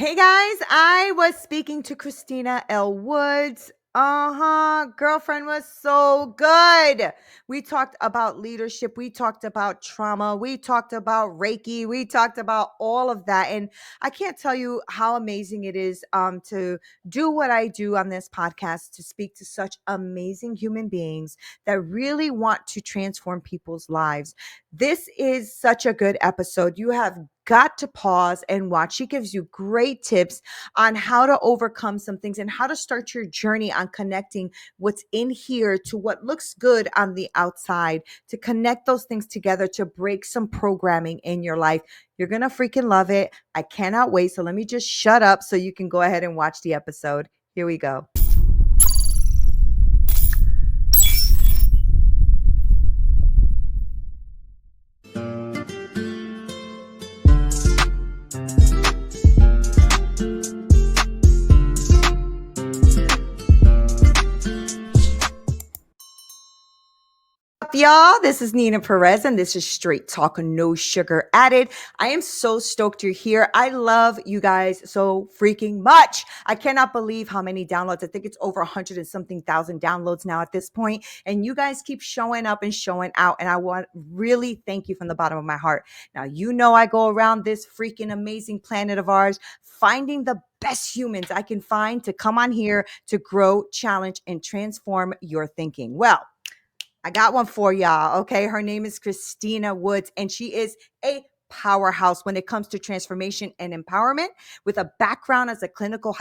Hey guys, I was speaking to Christina L. Woods. Girlfriend was so good. We talked about leadership. We talked about trauma. We talked about Reiki. We talked about all of that. And I can't tell you how amazing it is to do what I do on this podcast, to speak to such amazing human beings that really want to transform people's lives. This is such a good episode. You have got to pause and watch. She gives you great tips on how to overcome some things and how to start your journey on connecting what's in here to what looks good on the outside, to connect those things together, to break some programming in your life. You're going to freaking love it. I cannot wait. So let me just shut up so you can go ahead and watch the episode. Here we go. Y'all, this is Neena Perez, and this is Straight Talk, No Sugar Added. I am so stoked you're here. I love you guys so freaking much. I cannot believe how many downloads. I think it's over 100 and something thousand downloads now at this point. And you guys keep showing up and showing out. And I want really thank you from the bottom of my heart. Now, you know, I go around this freaking amazing planet of ours, finding the best humans I can find to come on here to grow, challenge, and transform your thinking. Well, I got one for y'all. Okay. Her name is Christina Woods, and she is a powerhouse when it comes to transformation and empowerment, with a background as a clinical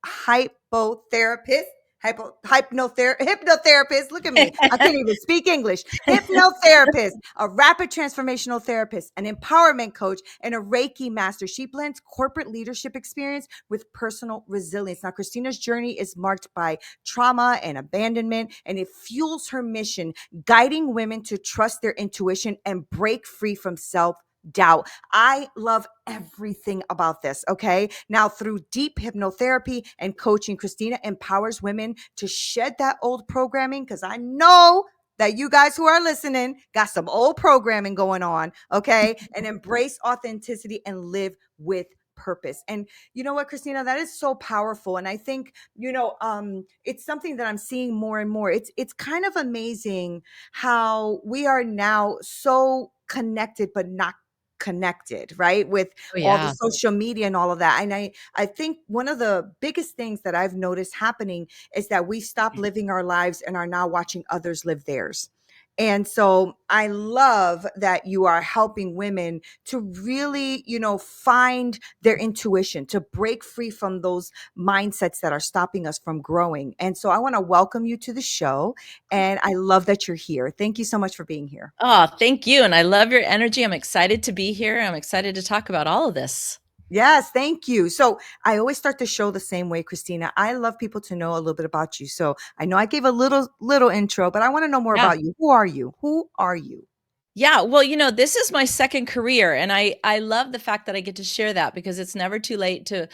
hypotherapist. Hypnotherapist. Look at me. I can't even speak English. Hypnotherapist, a rapid transformational therapist, an empowerment coach, and a Reiki master. She blends corporate leadership experience with personal resilience. Now, Christina's journey is marked by trauma and abandonment, and it fuels her mission, guiding women to trust their intuition and break free from self-doubt. I love everything about this. Okay. Now, through deep hypnotherapy and coaching, Christina empowers women to shed that old programming, because I know that you guys who are listening got some old programming going on. Okay. And embrace authenticity and live with purpose. And you know what, Christina, that is so powerful. And I think, it's something that I'm seeing more and more. It's kind of amazing how we are now so connected, but not connected, right? With Oh, all the yeah. social media and all of that. And I think one of the biggest things that I've noticed happening is that we stop living our lives and are now watching others live theirs. And so I love that you are helping women to really, find their intuition, to break free from those mindsets that are stopping us from growing. And so I want to welcome you to the show. And I love that you're here. Thank you so much for being here. Oh, thank you, and I love your energy. I'm excited to be here. I'm excited to talk about all of this. Yes, thank you. So I always start the show the same way, Christina. I love people to know a little bit about you. So I know I gave a little intro, but I want to know more Yeah. about you. Who are you? Who are you? Yeah, well, this is my second career, and I love the fact that I get to share that because it's never too late to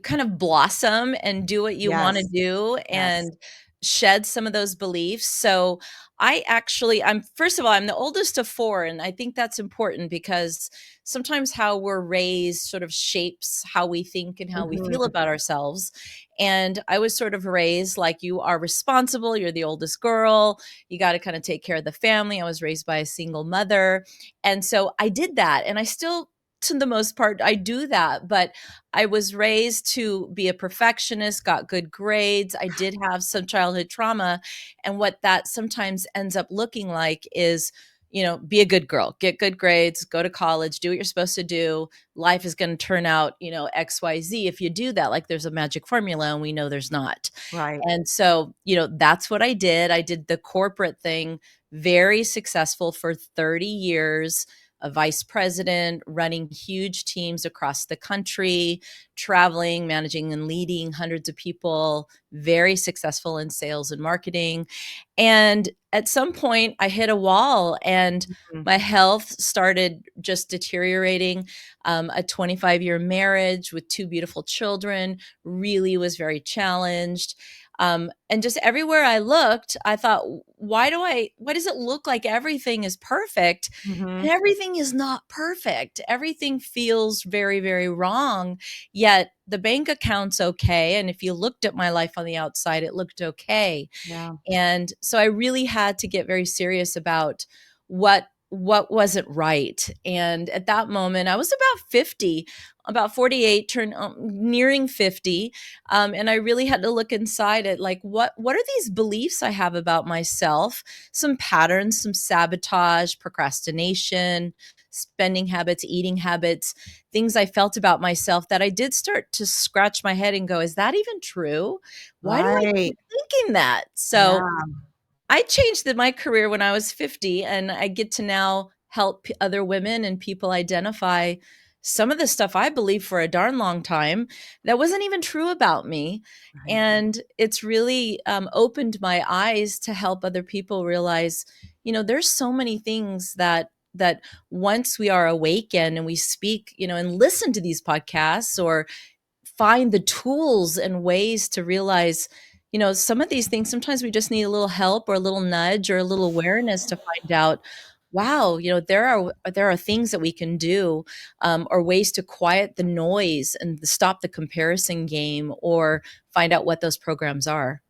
kind of blossom and do what you wanna Yes, do yes. and shed some of those beliefs. So, I'm first of all, I'm the oldest of 4, and I think that's important because sometimes how we're raised sort of shapes how we think and how we feel Mhm. about ourselves, and I was sort of raised like, "You are responsible, you're the oldest girl, you got to kind of take care of the family." I was raised by a single mother. And so I did that. And I still, to the most part, I do that. But I was raised to be a perfectionist, got good grades. I did have some childhood trauma. And what that sometimes ends up looking like is, be a good girl, get good grades, go to college, do what you're supposed to do. Life is going to turn out, XYZ if you do that. Like there's a magic formula, and we know there's not. Right. And so, that's what I did. I did the corporate thing, very successful for 30 years, a vice president, running huge teams across the country, traveling, managing, and leading hundreds of people, very successful in sales and marketing. And at some point, I hit a wall and Mhm. my health started just deteriorating. A 25-year marriage with 2 beautiful children really was very challenged. And just everywhere I looked, I thought, why does it look like everything is perfect? And Mhm. everything is not perfect. Everything feels very, very wrong. Yet the bank account's okay. And if you looked at my life on the outside, it looked okay. Yeah. And so I really had to get very serious about what wasn't right. And at that moment, I was about 50, about 48, turn nearing 50. And I really had to look inside at like what are these beliefs I have about myself? Some patterns, some sabotage, procrastination, spending habits, eating habits, things I felt about myself that I did start to scratch my head and go, is that even true? Why do I Right. keep thinking that? So Yeah. I changed my career when I was 50, and I get to now help other women and people identify some of the stuff I believed for a darn long time that wasn't even true about me. Right. And it's really opened my eyes to help other people realize, there's so many things that once we are awakened and we speak, and listen to these podcasts or find the tools and ways to realize, some of these things, sometimes we just need a little help or a little nudge or a little awareness to find out, wow, there are things that we can do, or ways to quiet the noise and stop the comparison game or find out what those programs are.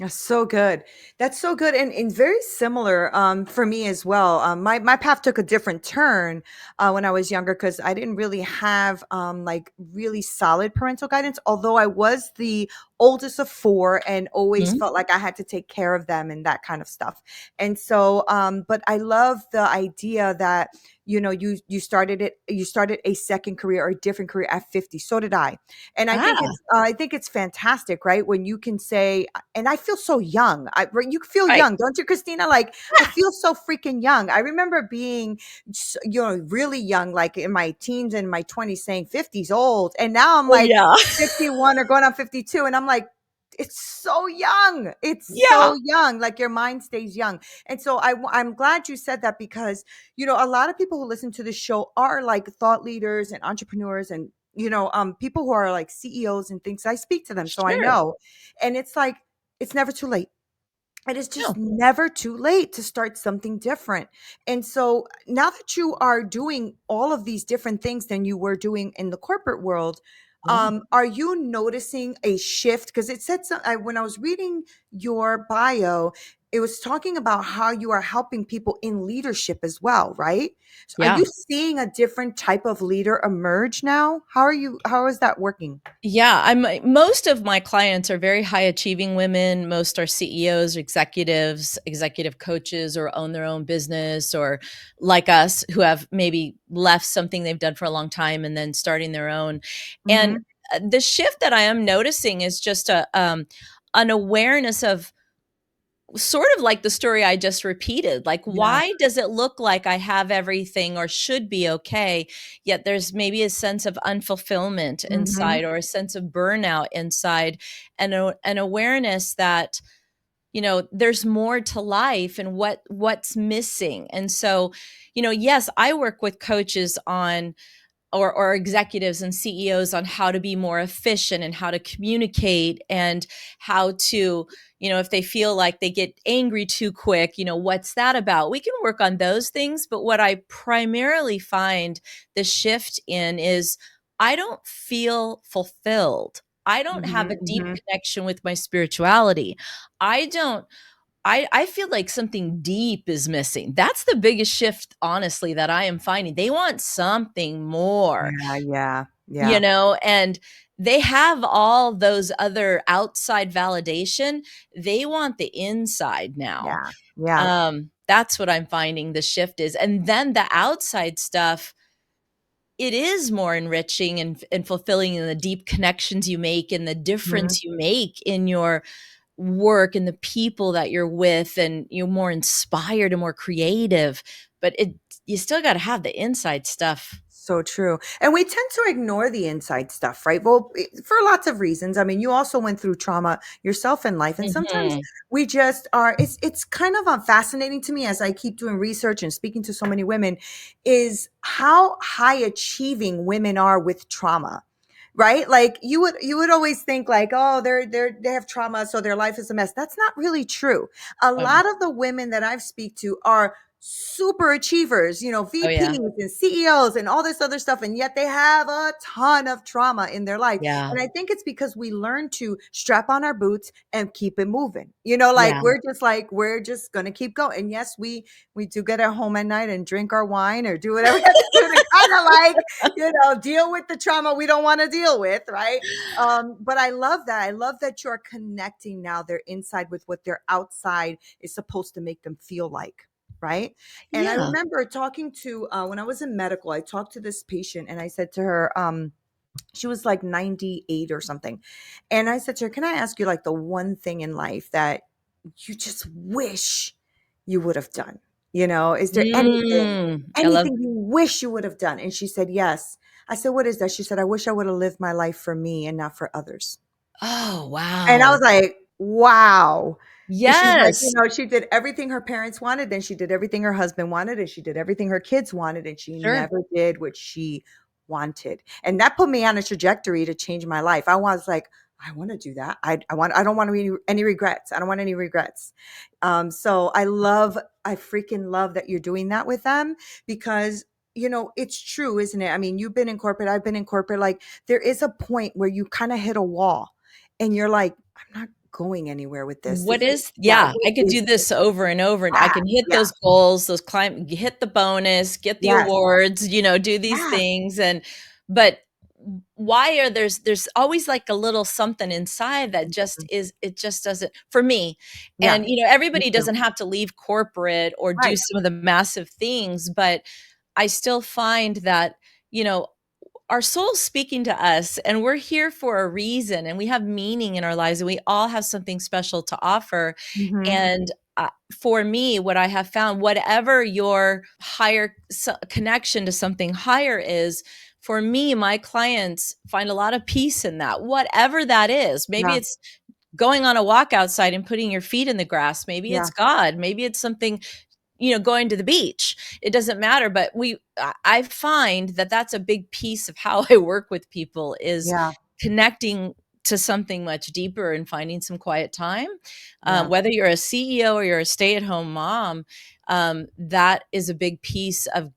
That's so good. That's so good, and very similar for me as well. My path took a different turn when I was younger because I didn't really have like really solid parental guidance. Although I was the oldest of four and always Mhm. felt like I had to take care of them and that kind of stuff. And so, but I love the idea that you started a second career or a different career at 50. So did I, and Ah, I think it's fantastic, right? When you can say, and I feel so young. Right, you feel right. young, don't you, Christina? Like I feel so freaking young. I remember being, really young, like in my teens and my 20s, saying 50's old, and now I'm Oh, like yeah. 51 or going on 52, and I'm like, it's so young. It's Yeah, so young. Like your mind stays young. And so I'm glad you said that because, a lot of people who listen to this show are like thought leaders and entrepreneurs and, people who are like CEOs and things. I speak to them, so I sure. know. And it's like, it's never too late. It is just No. never too late to start something different. And so now that you are doing all of these different things than you were doing in the corporate world, Yeah. are you noticing a shift? Because it said when I was reading your bio, it was talking about how you are helping people in leadership as well, right? So are Yeah. you seeing a different type of leader emerge now? How is that working? Yeah, most of my clients are very high achieving women. Most are CEOs, executives, executive coaches, or own their own business, or like us, who have maybe left something they've done for a long time and then starting their own. And Mhm. the shift that I am noticing is just an awareness of, sort of like the story I just repeated. Like, Yeah. why does it look like I have everything or should be okay, yet there's maybe a sense of unfulfillment Mhm. inside or a sense of burnout inside, and an awareness that, there's more to life and what's missing. And so, yes, I work with coaches on, or executives and CEOs on how to be more efficient and how to communicate and how to, if they feel like they get angry too quick, what's that about? We can work on those things. But what I primarily find the shift in is, I don't feel fulfilled. I don't have Mhm. a deep Mhm. connection with my spirituality. I don't I feel like something deep is missing. That's the biggest shift, honestly, that I am finding. They want something more, Yeah, yeah, yeah, and they have all those other outside validation. They want the inside now. yeah, yeah. That's what I'm finding the shift is. And then the outside stuff, it is more enriching and fulfilling in the deep connections you make and the Mhm. difference you make in your work and the people that you're with, and you're more inspired and more creative. But you still got to have the inside stuff. So true. And we tend to ignore the inside stuff, right? Well, for lots of reasons. I mean, you also went through trauma yourself in life, and sometimes Mhm. we just are. It's kind of fascinating to me as I keep doing research and speaking to so many women, is how high achieving women are with trauma. right? Like you would always think like, oh, they have trauma, so their life is a mess. That's not really true. A Oh, lot of the women that I've speak to are super achievers, you know, oh yeah. VPs and CEOs and all this other stuff, and yet they have a ton of trauma in their life. Yeah. And I think it's because we learn to strap on our boots and keep it moving. You know, Yeah. like we're just gonna keep going. And yes, we do get at home at night and drink our wine or do whatever we have to do to kind of like, you know, deal with the trauma we don't want to deal with, right? But I love that. I love that you're connecting now their inside with what their outside is supposed to make them feel like. Right. And I Yeah. remember talking to, when I was in medical, I talked to this patient and I said to her, she was like 98 or something. And I said to her, can I ask you like the one thing in life that you just wish you would have done? You know, is there anything, I love. anything you wish you would have done? And she said, yes. I said, what is that? She said, I wish I would have lived my life for me and not for others. Oh, And I was wow. like, wow. Because she's like, you Yes. know, she did everything her parents wanted, then she did everything her husband wanted, and she did everything her kids wanted, and she Sure. never did what she wanted. And that put me on a trajectory to change my life. I was like, I want to do that. I don't want any regrets. I don't want any regrets. So I freaking love that you're doing that with them because you know, it's true, isn't it? I mean, you've been in corporate, I've been in corporate. Like, there is a point where you kind of hit a wall and you're like, I'm not going anywhere with this. What This is, is yeah, yeah, what I could is do this over and over, and I that? can hit Yeah, those goals, those hit the bonus, get the yes, awards, do these yeah, things, but why are there's always like a little something inside that just mhm, is it just doesn't for me. yeah, And me everybody too. doesn't have to leave corporate or do Right. some of the massive things, but I still find that, you know, our soul's speaking to us and we're here for a reason and we have meaning in our lives and we all have something special to offer. Mhm. And for me, what I have found, whatever your higher connection to something higher is, for me, my clients find a lot of peace in that, whatever that is. Maybe Yeah, it's going on a walk outside and putting your feet in the grass. Maybe yeah, it's God. Maybe it's something, going to the beach. It doesn't matter, but I find that that's a big piece of how I work with people is yeah, connecting to something much deeper and finding some quiet time. yeah. Whether you're a CEO or you're a stay-at-home mom, that is a big piece of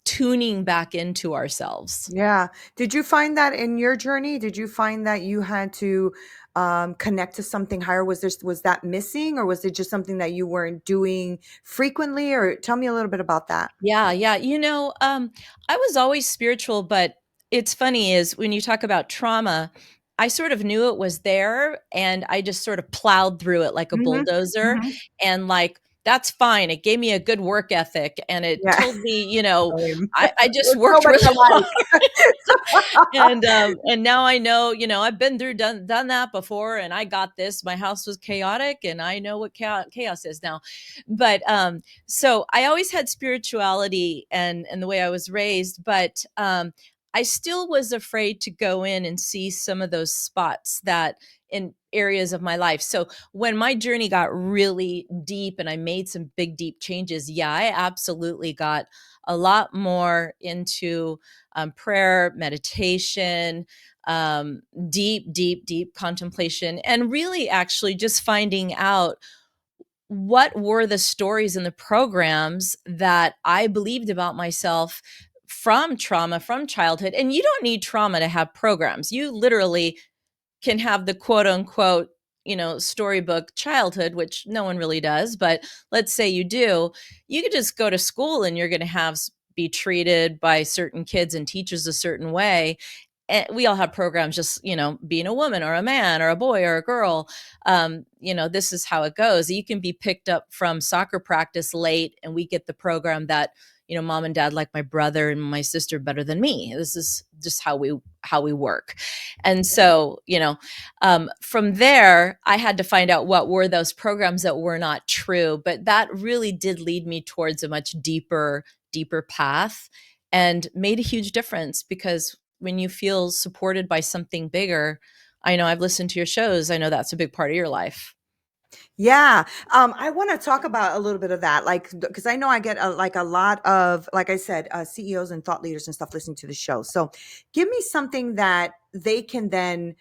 tuning back into ourselves. Yeah. Did you find that in your journey? Did you find that you had to connect to something higher? Was that missing, or was it just something that you weren't doing frequently? Or tell me a little bit about that. Yeah, yeah. I was always spiritual, but it's funny is when you talk about trauma, I sort of knew it was there and I just sort of plowed through it like a Hmm. bulldozer. Hmm. And like, that's fine. It gave me a good work ethic and it Yeah. told me, Same. I just There's so worked much really hard. alike. And now I know, I've been through done that before and I got this. My house was chaotic and I know what chaos is now. But so I always had spirituality and the way I was raised, but I still was afraid to go in and see some of those spots that in areas of my life. So when my journey got really deep and I made some big deep changes, yeah, I absolutely got a lot more into prayer, meditation, deep, deep, deep contemplation, and really actually just finding out what were the stories and the programs that I believed about myself from trauma, from childhood. And you don't need trauma to have programs. You literally can have the quote unquote, storybook childhood, which no one really does. But let's say you do, you could just go to school and you're going to be treated by certain kids and teachers a certain way. And we all have programs, just, being a woman or a man or a boy or a girl. This is how it goes. You can be picked up from soccer practice late and we get the program that, mom and dad like my brother and my sister better than me. This is just how we work. And so, from there, I had to find out what were those programs that were not true. But that really did lead me towards a much deeper path and made a huge difference because when you feel supported by something bigger, I know I've listened to your shows. I know that's a big part of your life. Yeah. I want to talk about a little bit of that, like, because I know I get like a lot of, like I said, CEOs and thought leaders and stuff listening to the show. So give me something that they can then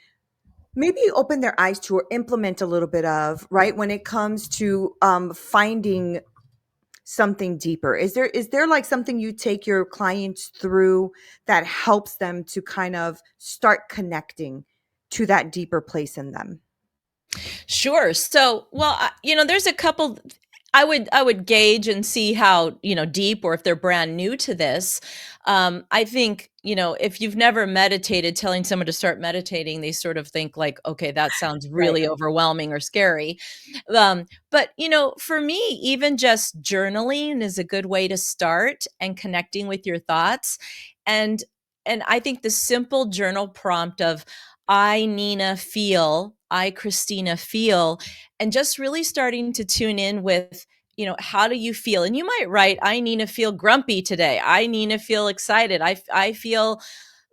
maybe open their eyes to or implement a little bit of, right? When it comes to finding something deeper. Is there like something you take your clients through that helps them to kind of start connecting to that deeper place in them? Sure. So, well, there's a couple. I would gauge and see how deep, or if they're brand new to this. I think if you've never meditated, telling someone to start meditating, they sort of think like, okay, that sounds Right. really overwhelming or scary. But for me, even just journaling is a good way to start and connecting with your thoughts. And and I think the simple journal prompt of I, Neena, feel, I, Christina, feel, and just really starting to tune in with, how do you feel? And you might write, I, Neena, feel grumpy today. I, Neena, feel excited. I feel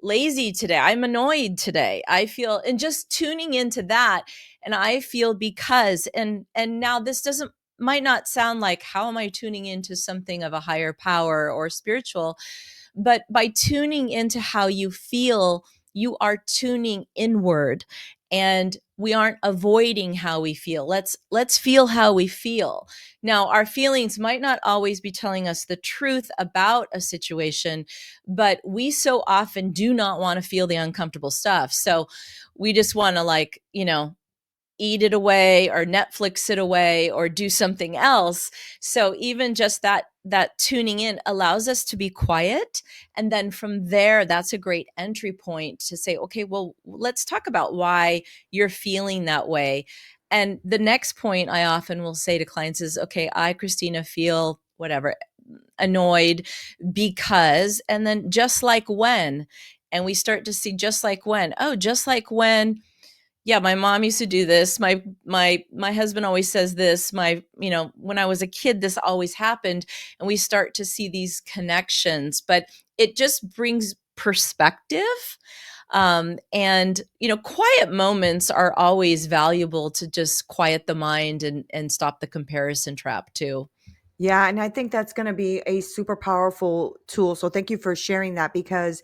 lazy today. I'm annoyed today. I feel, and just tuning into that. And I feel because, and now this doesn't, might not sound like, how am I tuning into something of a higher power or spiritual? But by tuning into how you feel, you are tuning inward, and we aren't avoiding how we feel. Let's feel how we feel. Now, our feelings might not always be telling us the truth about a situation, but we so often do not want to feel the uncomfortable stuff. So we just want to, like, eat it away or Netflix it away or do something else. So even just that tuning in allows us to be quiet, and then from there, that's a great entry point to say, okay, well, let's talk about why you're feeling that way. And the next point I often will say to clients is, okay, I, Christina, feel whatever, annoyed because, and then just like when, and we start to see just like when, oh, just like when, yeah, my mom used to do this. My husband always says this. When I was a kid, this always happened, and we start to see these connections. But it just brings perspective. And quiet moments are always valuable to just quiet the mind and stop the comparison trap too. Yeah, and I think that's going to be a super powerful tool. So thank you for sharing that, because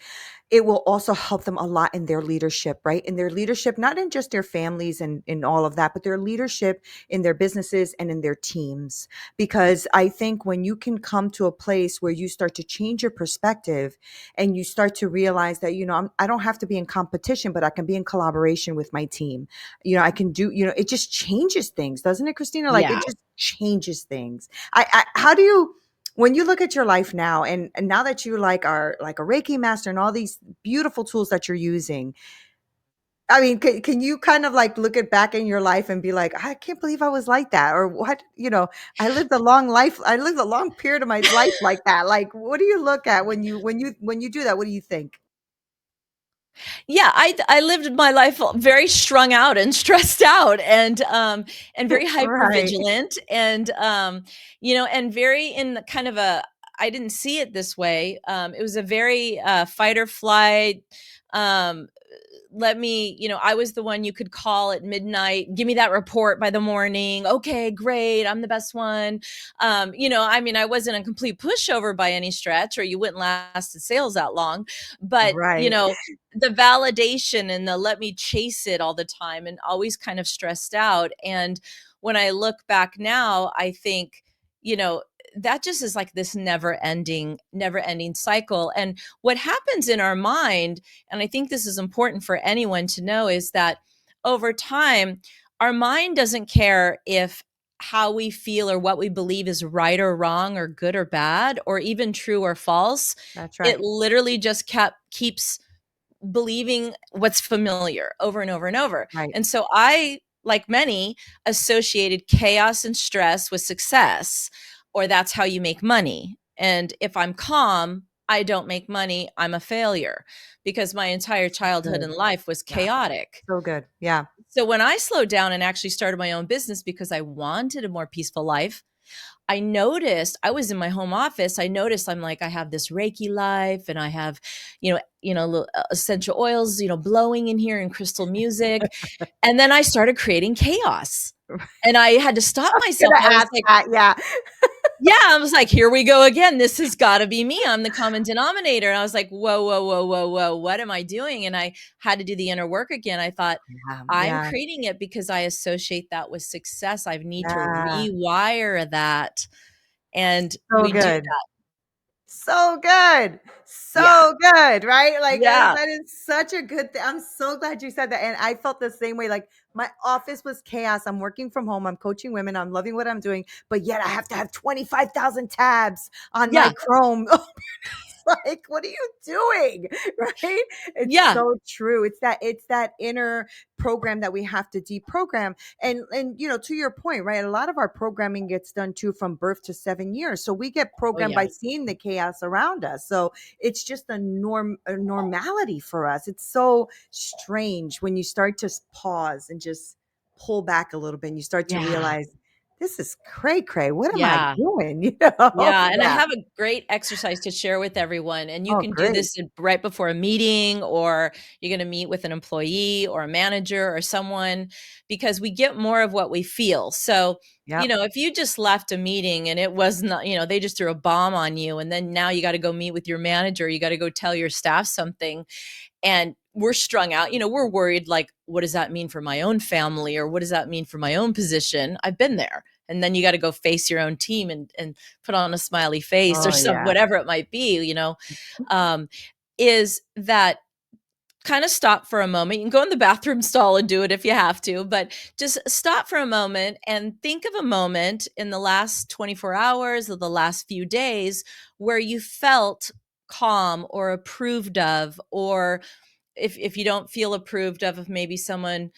it will also help them a lot in their leadership, right? In their leadership, not in just their families and in all of that, but their leadership in their businesses and in their teams. Because I think when you can come to a place where you start to change your perspective and you start to realize that, I don't have to be in competition, but I can be in collaboration with my team. I can do, it just changes things, doesn't it, Christina? Like, it Yeah. just changes things. How do you, when you look at your life now, and now that you like are like a Reiki master and all these beautiful tools that you're using, I mean, can you kind of like look at back in your life and be like, I can't believe I was like that, or what? I lived a long life. I lived a long period of my life like that. Like, what do you look at when you do that? What do you think? Yeah, I lived my life very strung out and stressed out, and very hyper Right. vigilant, and very in the kind of a, I didn't see it this way. It was a very fight or flight. Um, let me, I was the one you could call at midnight, give me that report by the morning. Okay, great. I'm the best one. I mean, I wasn't a complete pushover by any stretch, or you wouldn't last in sales that long. But, Right. the validation and the let me chase it all the time, and always kind of stressed out. And when I look back now, I think, you know, that just is like this never ending cycle. And what happens in our mind, and I think this is important for anyone to know, is that over time, our mind doesn't care if how we feel or what we believe is right or wrong or good or bad or even true or false. That's It right. literally just keeps believing what's familiar over and over and over. Right. And so I, like many, associated chaos and stress with success, or that's how you make money. And if I'm calm, I don't make money, I'm a failure, because my entire childhood Good. and life was Yeah. chaotic. So good. Yeah. So when I slowed down and actually started my own business because I wanted a more peaceful life, I noticed, I was in my home office. I noticed I'm like, I have this Reiki life, and I have, essential oils, blowing in here, and crystal music. And then I started creating chaos, and I had to stop I was myself. gonna I was ask like, that, yeah. yeah, I was like, here we go again. This has got to be me. I'm the common denominator. And I was like, whoa, whoa, whoa, whoa, whoa. What am I doing? And I had to do the inner work again. I thought, Yeah, I'm yeah, creating it because I associate that with success. I need to yeah. rewire that. And So we do good. that. So good. Yeah. So good, right? Like Yeah. that is such a good thing. I'm so glad you said that. And I felt the same way. Like my office was chaos. I'm working from home. I'm coaching women. I'm loving what I'm doing, but yet I have to have 25,000 tabs on my Yeah. Chrome. Like, what are you doing? Right? It's Yeah. so true. It's that inner program that we have to deprogram. And to your point, right? A lot of our programming gets done too from birth to 7 years. So we get Oh, programmed yeah. by seeing the chaos around us. So it's just a normality for us. It's so strange when you start to pause and just pull back a little bit and you start to Yeah. realize this is cray cray. What am I Yeah. doing? Yeah, and I Yeah. have a great exercise to share with everyone, and you Oh, can do great. this right before a meeting, or you're going to meet with an employee or a manager or someone, because we get more of what we feel. So, Yep. if you just left a meeting and it was not, they just threw a bomb on you, and then now you got to go meet with your manager, you got to go tell your staff something, and we're strung out, we're worried, like, what does that mean for my own family, or what does that mean for my own position? I've been there. And then you got to go face your own team, and put on a smiley face or Oh, some yeah. whatever it might be, um, is that kind of stop for a moment. You can go in the bathroom stall and do it if you have to, but just stop for a moment and think of a moment in the last 24 hours or the last few days where you felt calm or approved of, or if you don't feel approved of, if maybe someone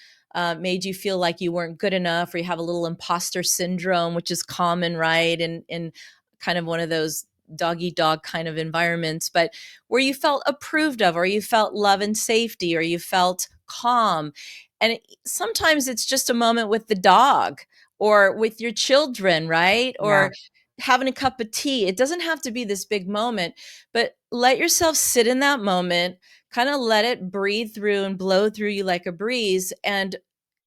made you feel like you weren't good enough, or you have a little imposter syndrome, which is common, right? In kind of one of those dog eat dog kind of environments, but where you felt approved of, or you felt love and safety, or you felt calm. And sometimes it's just a moment with the dog or with your children, right? Yeah. Or having a cup of tea. It doesn't have to be this big moment, but let yourself sit in that moment, kind of let it breathe through and blow through you like a breeze, and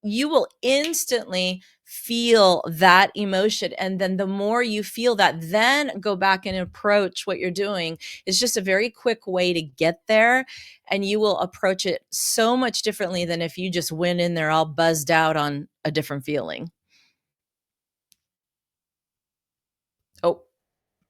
you will instantly feel that emotion. And then the more you feel that, then go back and approach what you're doing. It's just a very quick way to get there, and you will approach it so much differently than if you just went in there all buzzed out on a different feeling. Oh,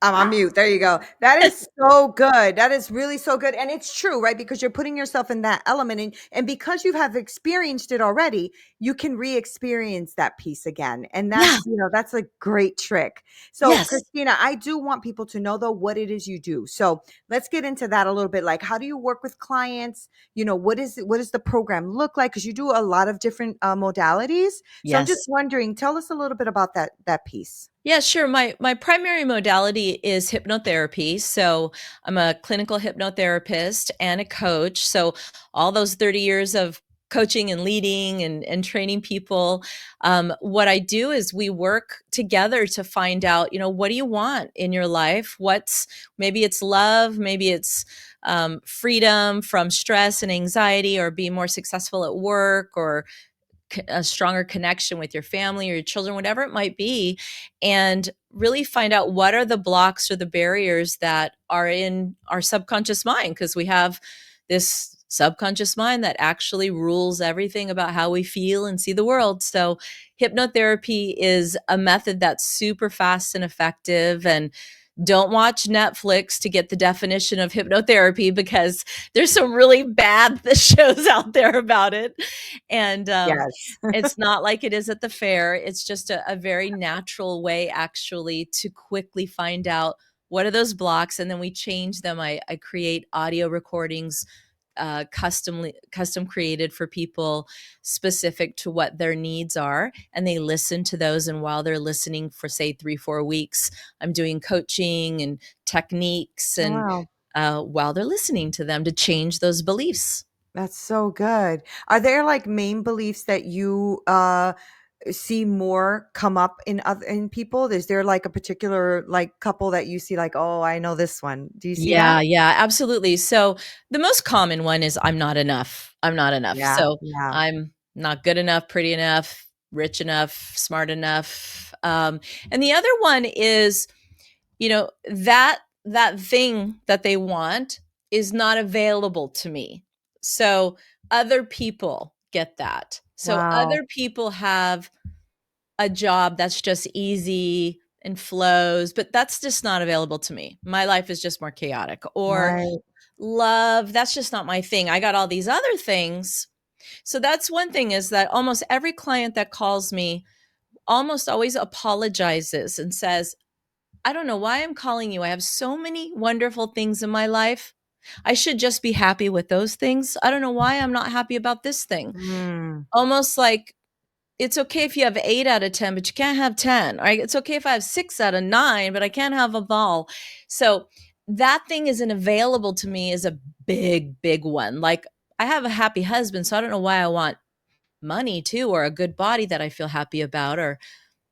I'm on mute. There you go. That is so good. That is really so good. And it's true, right? Because you're putting yourself in that element. And because you have experienced it already, you can re-experience that piece again. And yeah. that's a great trick. So, Yes. Christina, I do want people to know though what it is you do. So let's get into that a little bit. Like, how do you work with clients? What does the program look like? Because you do a lot of different modalities. So I'm just Yes. wondering, tell us a little bit about that piece. Yeah, sure. My primary modality is hypnotherapy. So I'm a clinical hypnotherapist and a coach. So all those 30 years of coaching and leading and training people, what I do is we work together to find out, what do you want in your life? Maybe it's love, maybe it's freedom from stress and anxiety, or be more successful at work, or a stronger connection with your family or your children, whatever it might be, and really find out what are the blocks or the barriers that are in our subconscious mind, because we have this subconscious mind that actually rules everything about how we feel and see the world. So hypnotherapy is a method that's super fast and effective. And don't watch Netflix to get the definition of hypnotherapy, because there's some really bad shows out there about it. And Yes. it's not like it is at the fair. It's just a very natural way, actually, to quickly find out what are those blocks, and then we change them. I create audio recordings, custom created for people, specific to what their needs are, and they listen to those. And while they're listening for, say, 3-4 weeks, I'm doing coaching and techniques, Oh, and wow. while they're listening to them, to change those beliefs. That's so good. Are there like main beliefs that you see more come up in people? Is there like a particular like couple that you see like, oh, I know this one? Do you see that? Yeah, yeah, absolutely. So the most common one is I'm not enough. I'm not enough. Yeah, So yeah. I'm not good enough, pretty enough, rich enough, smart enough. And the other one is, that thing that they want is not available to me. So other people get that. So Wow. other people have a job that's just easy and flows, but that's just not available to me. My life is just more chaotic. Or Right. love, that's just not my thing. I got all these other things. So that's one thing, is that almost every client that calls me almost always apologizes and says, I don't know why I'm calling you. I have so many wonderful things in my life. I should just be happy with those things. I don't know why I'm not happy about this thing. Mm, Almost like, it's okay if you have 8 out of 10, but you can't have 10. Right? It's okay if I have 6 out of 9, but I can't have them all. So that thing isn't available to me is a big, big one. Like, I have a happy husband, so I don't know why I want money too, or a good body that I feel happy about,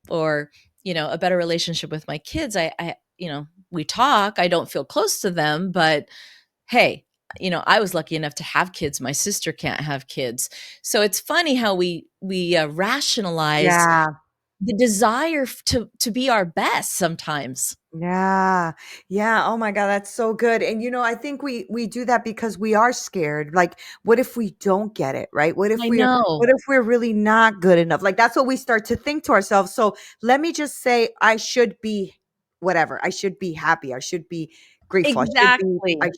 or a better relationship with my kids. We talk. I don't feel close to them, but hey, I was lucky enough to have kids. My sister can't have kids. So it's funny how we rationalize yeah. the desire to be our best sometimes. Yeah. Yeah. Oh my God, that's so good. And I think we do that because we are scared. Like, what if we don't get it, right? What if I we're what know. if we're really not good enough? Like that's what we start to think to ourselves. So let me just say I should be whatever. I should be happy. I should be grateful. Exactly. I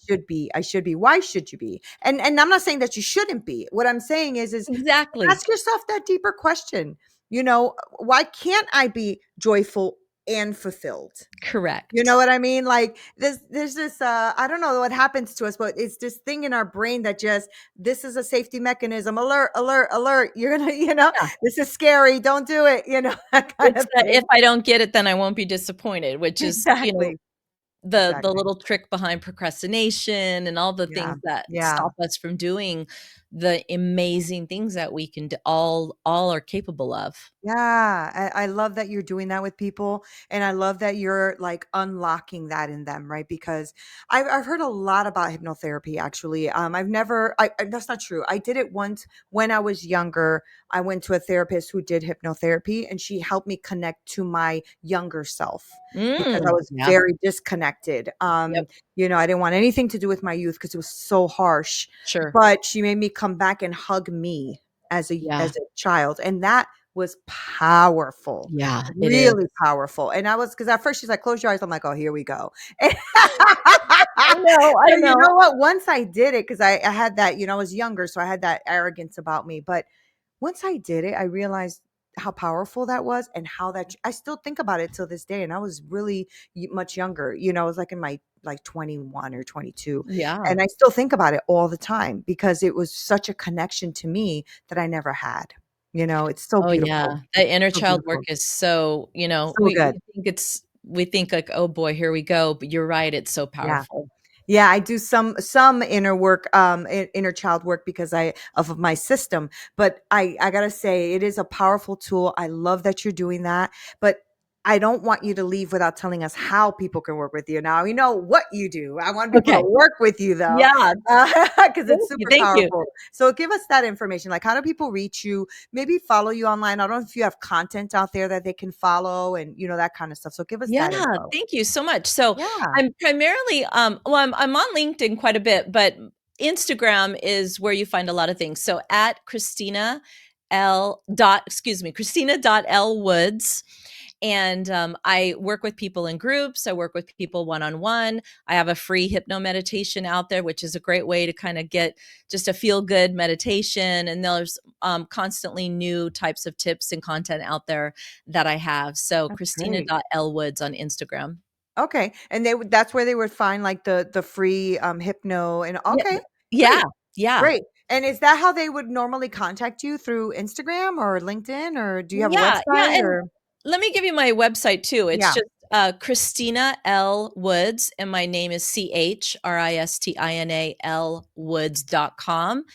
should be. Why should you be? And I'm not saying that you shouldn't be. What I'm saying is Exactly. ask yourself that deeper question. Why can't I be joyful and fulfilled? You know Correct. what I mean? Like there's this I don't know what happens to us, but it's this thing in our brain that just this is a safety mechanism. Alert, alert, alert. You're gonna, Yeah. this is scary. Don't do it, that kind It's of that if thing. I don't get it, then I won't be disappointed, which is, Exactly. the Exactly. little trick behind procrastination and all the Yeah. things that Yeah. stop us from doing the amazing things that we can all are capable of. Yeah, I love that you're doing that with people, and I love that you're like unlocking that in them, right? Because I've heard a lot about hypnotherapy. Actually, I've never. That's not true. I did it once when I was younger. I went to a therapist who did hypnotherapy, and she helped me connect to my younger self because I was Yeah. very disconnected. Yep. I didn't want anything to do with my youth because it was so harsh. Sure. But she made me come back and hug me Yeah. as a child, and that was powerful, Yeah, it is. really powerful, and I was because at first she's like, "Close your eyes." I'm like, "Oh, here we go." I know, I But you know. know what? Once I did it, because I had that, I was younger, so I had that arrogance about me, but once I did it, I realized how powerful that was and how that I still think about it till this day, and I was really much younger, I was like in my like 21 or 22, Yeah. and I still think about it all the time because it was such a connection to me that I never had. It's so Oh, yeah. beautiful. That inner So child work beautiful. is so, So good. we think like, "Oh boy, here we go," but you're right, it's so Yeah. powerful. Yeah, I do some inner work, inner child work because I of my system. But I gotta say, it is a powerful tool. I love that you're doing that, but I don't want you to leave without telling us how people can work with you. Now we know what you do. I want people to Okay. work with you though, Yeah. because it's Thank you, super thank you. powerful. So give us that information. Like, how do people reach you? Maybe follow you online. I don't know if you have content out there that they can follow and that kind of stuff. So give us Yeah, that info. thank you so much. So Yeah. I'm primarily, I'm on LinkedIn quite a bit, but Instagram is where you find a lot of things. So at Christina dot L Woods. And I work with people in groups. I work with people one-on-one. I have a free hypno meditation out there, which is a great way to kind of get just a feel good meditation. And there's constantly new types of tips and content out there that I have. So That's Christina great. dot L Woods on Instagram. Okay, and that's where they would find, like, the free, hypno and Yeah. okay, Yeah. great, Yeah. great, and is that how they would normally contact you, through Instagram or LinkedIn, or do you have a Yeah. Yeah. website, And or let me give you my website too. It's Yeah, just Christina L Woods, and my name is CHRISTINAL Woods.com.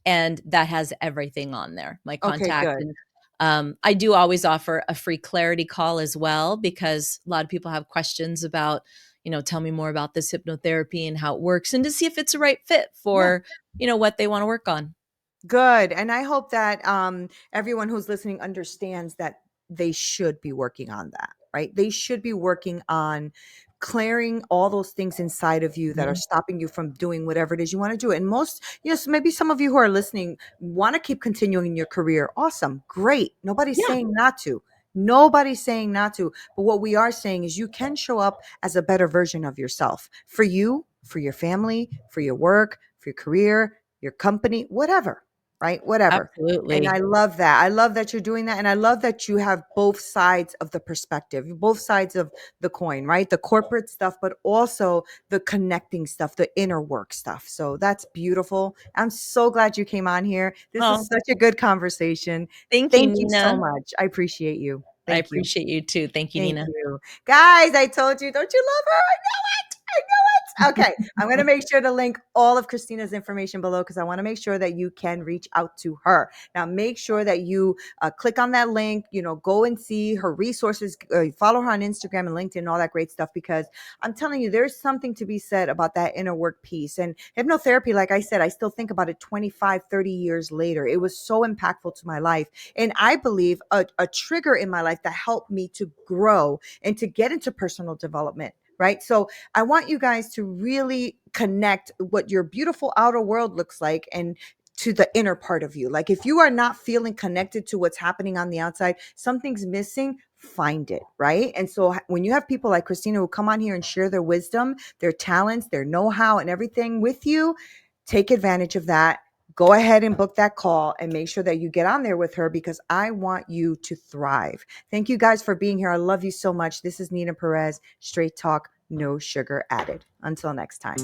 And that has everything on there. My okay, contact good. and I do always offer a free clarity call as well, because a lot of people have questions about, tell me more about this hypnotherapy and how it works, and to see if it's the right fit Yeah. for, what they want to work on. Good. And I hope that everyone who's listening understands that they should be working on that, right? They should be working on clearing all those things inside of you that are Mhm. stopping you from doing whatever it is you want to do. And most, yes, maybe some of you who are listening want to keep continuing your career. Awesome. Great. Nobody's Yeah, saying not to. Nobody's saying not to. But what we are saying is you can show up as a better version of yourself for you, for your family, for your work, for your career, your company, whatever, right? Whatever. And I absolutely. love that. I love that you're doing that. And I love that you have both sides of the perspective, both sides of the coin, right? The corporate stuff, but also the connecting stuff, the inner work stuff. So that's beautiful. I'm so glad you came on here. This Oh, is such a good conversation. thank you, Thank you so Nina. much. I appreciate you. I Thank you. appreciate you too. Thank you, Thank Nina. you. Guys, I told you, don't you love her? I know it. I know it. Okay. I'm going to make sure to link all of Christina's information below because I want to make sure that you can reach out to her. Now, make sure that you click on that link, go and see her resources, follow her on Instagram and LinkedIn and all that great stuff, because I'm telling you, there's something to be said about that inner work piece. And hypnotherapy, like I said, I still think about it 25, 30 years later. It was so impactful to my life. And I believe a trigger in my life that helped me to grow and to get into personal development. Right. So I want you guys to really connect what your beautiful outer world looks like and to the inner part of you. Like if you are not feeling connected to what's happening on the outside, something's missing, find it. Right. And so when you have people like Christina who come on here and share their wisdom, their talents, their know-how and everything with you, take advantage of that. Go ahead and book that call and make sure that you get on there with her because I want you to thrive. Thank you guys for being here. I love you so much. This is Neena Perez, Straight Talk, No Sugar Added. Until next time.